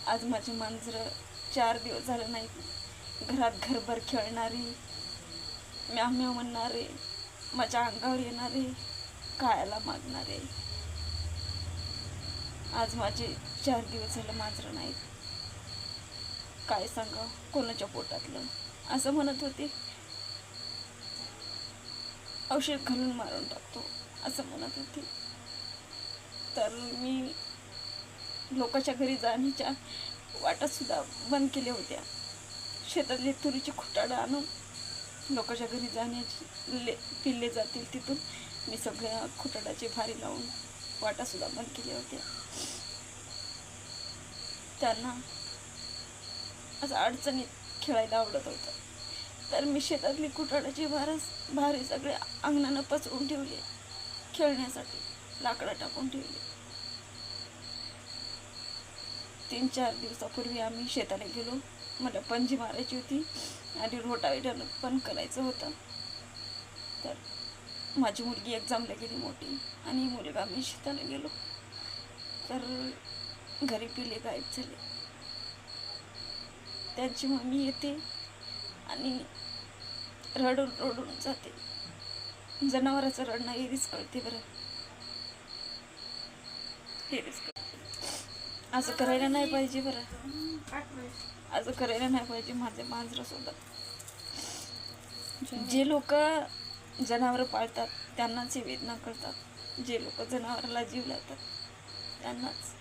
आज माझी मांजरं 4 दिवस झालं नाही घरात घरभर खेळणारी, म्याव म्याव म्हणणारे, माझ्या अंगावर येणारे, खायला मागणारे, आज माझे 4 दिवस झालं मांजरं नाहीत. काय सांगा, कोणाच्या पोटातलं असं म्हणत होते. औषध घालून मारून टाकतो असं म्हणत होते. तर मी लोकांच्या घरी जाण्याच्या वाटासुद्धा बंद केल्या होत्या. शेतातले तुरीची खुटाडं आणून लोकांच्या घरी जाण्याची पिल्ले जातील तिथून मी सगळ्या खुटाडाची भारी लावून वाटासुद्धा बंद केल्या होत्या. त्यांना असं अडचणीत खेळायला आवडत होतं. तर मी शेतातली खुटाडाची भारी सगळे अंगणानं पसरून ठेवले खेळण्यासाठी, लाकडं टाकून ठेवले. 3-4 दिवसापूर्वी आम्ही शेताला गेलो. मला पंजी मारायची होती आणि रोटावेटर पण करायचं होतं. तर माझी मुलगी एक्झामला गेली मोठी आणि मुलगा मी शेताला गेलो. तर घरी पिले गायब झाले. त्यांची मम्मी येते आणि रडून रडून जाते. जनावराचं रडणं हेरीच कळते बरं, हेरीच कळते. असं करायला नाही पाहिजे बरं, असं करायला नाही पाहिजे माझ्या मांजरासोबत. जे लोक जनावरं पाळतात त्यांनाच ही वेदना कळतात. जे लोक जनावराला जीव लावतात त्यांनाच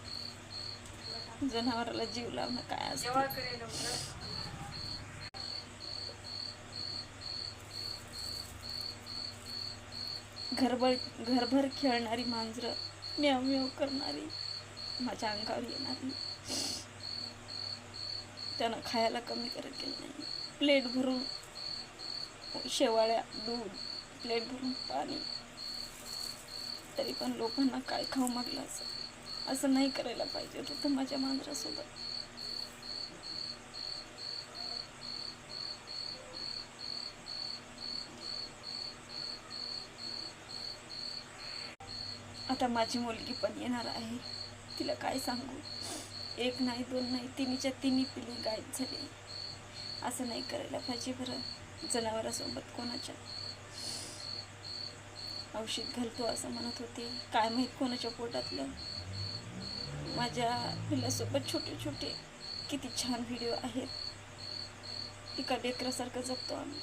जनावराला जीव लावणं काय असतं. घरभर खेळणारी मांजरं, म्याव म्याव करणारी, माझ्या अंगावर येणारी, त्यानं खायला कमी करत गेलं नाही. प्लेट भरून शेवाळ्या, दूध, प्लेट भरून पाणी, तरी पण लोकांना काय खाऊ मागलं असं नाही करायला पाहिजे होतं माझ्या मांजरासोबत. आता माझी मुलगी पण येणार आहे. तिला काय सांगू, 1 नाही 2 नाही 3च्या 3 पिल्ली गायब झाली. असं नाही करायला पाहिजे बरं. जनावरासोबत कोणाच्या औषध घालतो असं म्हणत होते. काय माहीत कोणाच्या पोटातलं. माझ्या पिल्लासोबत छोटे छोटे किती छान व्हिडिओ आहेत. एका लेकरासारखं जगतो आम्ही.